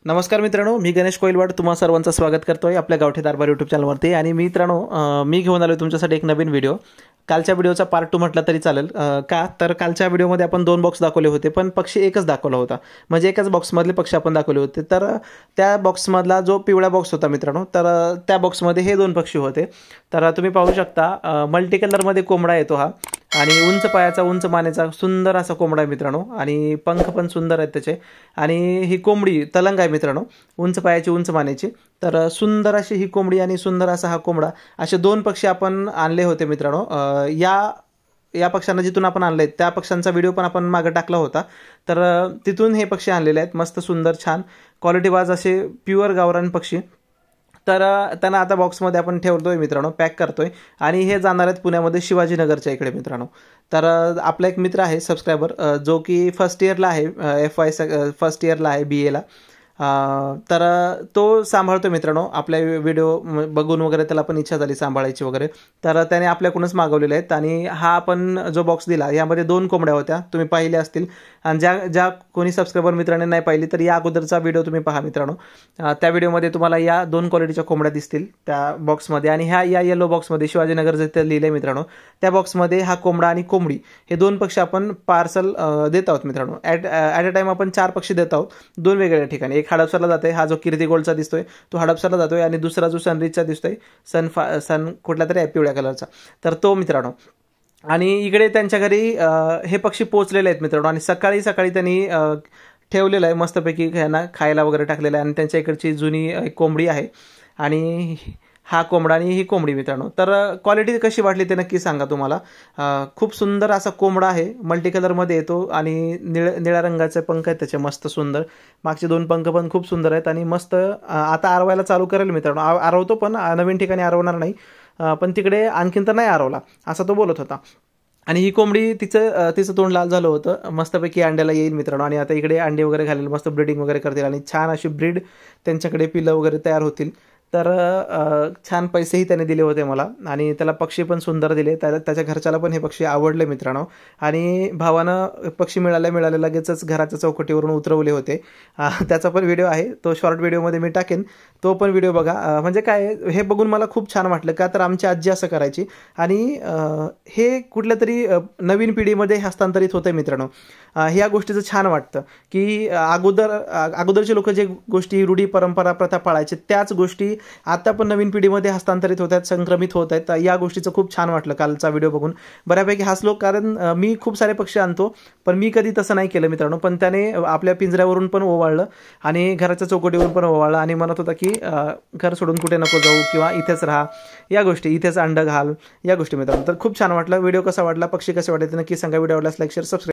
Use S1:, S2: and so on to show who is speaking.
S1: नमस्कार मित्रांनो, मी गणेश कोइलवाड तुम्हा सर्वांचं स्वागत करतोय आपल्या गावठी दरबार यूट्यूब चॅनलवरती। आणि मित्रांनो, मी घेऊन आलोय तुमच्यासाठी एक नवीन व्हिडिओ। कालच्या व्हिडिओचा पार्ट 2 म्हटलं तरी चालेल। का तर कालच्या व्हिडिओमध्ये आपण 2 बॉक्स दाखवले होते, पण पक्षी एकच दाखवला होता, म्हणजे एकाच बॉक्समधले पक्षी आपण दाखवले होते। तर त्या बॉक्समधला जो पिवळा बॉक्स होता मित्रांनो, तर त्या बॉक्समध्ये हे 2 पक्षी होते। तर तुम्ही पाहू शकता, मल्टी कलरमध्ये कोंबडा येतो हा, आणि उंच पायाचा उंच मानेचा सुंदर असा कोंबडा आहे मित्रांनो, आणि पंख पण सुंदर आहेत त्याचे। आणि ही कोंबडी तलंग आहे मित्रांनो, उंच पायाची उंच मानेची। तर सुंदर अशी ही कोंबडी आणि सुंदर असा हा कोंबडा, असे 2 पक्षी आपण आणले होते मित्रांनो। या पक्ष्यांना जिथून आपण आणले त्या पक्ष्यांचा व्हिडिओ पण आपण मागे टाकला होता। तर तिथून हे पक्षी आणलेले आहेत, मस्त सुंदर छान क्वालिटीवाज असे प्युअर गावरान पक्षी। तर त्यांना आता बॉक्समध्ये आपण ठेवतोय मित्रांनो, पॅक करतोय, आणि हे जाणार आहेत पुण्यामध्ये शिवाजीनगरच्या इकडे मित्रांनो। तर आपला एक मित्र आहे सबस्क्रायबर, जो की फर्स्ट इयरला आहे, FY फर्स्ट इयरला आहे BA ला। तर तो सांभाळतो मित्रांनो, आपल्या व्हिडिओ बघून वगैरे त्याला पण इच्छा झाली सांभाळायची वगैरे, तर त्याने आपल्याकडूनच मागवलेले आहेत। आणि हा आपण जो बॉक्स दिला यामध्ये 2 कोंबड्या होत्या, तुम्ही पाहिले असतील। आणि ज्या कोणी सबस्क्रायबर मित्रांनी नाही पाहिली तर या अगोदरचा व्हिडिओ तुम्ही पहा मित्रांनो। त्या व्हिडिओमध्ये तुम्हाला या 2 क्वालिटीच्या कोंबड्या दिसतील त्या बॉक्समध्ये। आणि या येलो बॉक्समध्ये शिवाजीनगर जे लिहिलंय मित्रांनो, त्या बॉक्समध्ये हा कोंबडा आणि कोंबडी हे 2 पक्षी आपण पार्सल देत आहोत मित्रांनो। ॲट अ टाइम आपण 4 पक्षी देत आहोत, 2 वेगवेगळ्या ठिकाणी। एक हडपसरला जातोय, हा जो कीर्ती गोल्डचा दिसतोय तो हडपसरला जातोय, आणि दुसरा जो सनरिचचा दिसतोय सन कुठला तरी आहे पिवळ्या कलरचा, तर तो मित्रांनो। आणि इकडे त्यांच्या घरी हे पक्षी पोहोचलेले आहेत मित्रांनो, आणि सकाळी त्यांनी ठेवलेलं आहे मस्तपैकी, ह्यांना खायला वगैरे टाकलेलं आहे। आणि त्यांच्या इकडची जुनी एक कोंबडी आहे, आणि हा कोंबडा आणि ही कोंबडी मित्रांनो। तर क्वालिटी कशी वाटली ते नक्की सांगा तुम्हाला। खूप सुंदर असा कोंबडा आहे, मल्टी कलरमध्ये येतो, आणि निळ्या रंगाचे पंख आहेत त्याचे मस्त सुंदर। मागचे 2 पंख पण खूप सुंदर आहेत, आणि मस्त आता आरवायला चालू करेल मित्रांनो। आरवतो पण नवीन ठिकाणी आरवणार नाही, पण तिकडे आणखीन तर नाही आरवला असं तो बोलत होता। आणि ही कोंबडी तिचं तोंड लाल झालं होतं, मस्तपैकी अंड्याला येईल मित्रांनो। आणि आता इकडे अंडे वगैरे घालेल, मस्त ब्रीडिंग वगैरे करतील, आणि छान अशी ब्रीड त्यांच्याकडे पिलं वगैरे तयार होतील। तर छान पैसेही त्याने दिले होते मला, आणि त्याला पक्षी पण सुंदर दिले। त्याच्या घरच्याला पण हे पक्षी आवडले मित्रांनो। आणि भावानं पक्षी मिळाले लगेचच घराच्या चौकटीवरून उतरवले होते। त्याचा पण व्हिडिओ आहे, तो शॉर्ट व्हिडिओमध्ये मी टाकेन, तो पण व्हिडिओ बघा। म्हणजे काय, हे बघून मला खूप छान वाटलं, का तर आमची आजी असं करायची, आणि हे कुठल्या तरी नवीन पिढीमध्ये हस्तांतरित होतंय मित्रांनो। ह्या गोष्टीचं छान वाटतं, की अगोदरचे लोक जे गोष्टी रूढी परंपरा प्रथा पाळायचे, त्याच गोष्टी आता पण नवीन पिढीमध्ये हस्तांतरित होत आहेत, संक्रमित होत आहेत। या गोष्टीचं खूप छान वाटलं कालचा व्हिडिओ बघून, बऱ्यापैकी हसलो, कारण मी खूप सारे पक्षी आणतो, पण मी कधी तसं नाही केलं मित्रांनो। पण त्याने आपल्या पिंजऱ्यावरून पण ओवाळलं, आणि घराच्या चौकटीवरून पण ओवाळलं, आणि म्हणत होता की घर सोडून कुठे नको जाऊ, किंवा इथेच राहा, या गोष्टी, इथेच अंड घाल, या गोष्टी मित्रांनो। तर खूप छान वाटलं। व्हिडिओ कसा वाटला, पक्षी कसे वाटले ते नक्की सांगा। व्हिडिओ आवडल्यास लाईक शेअर सबस्क्राईब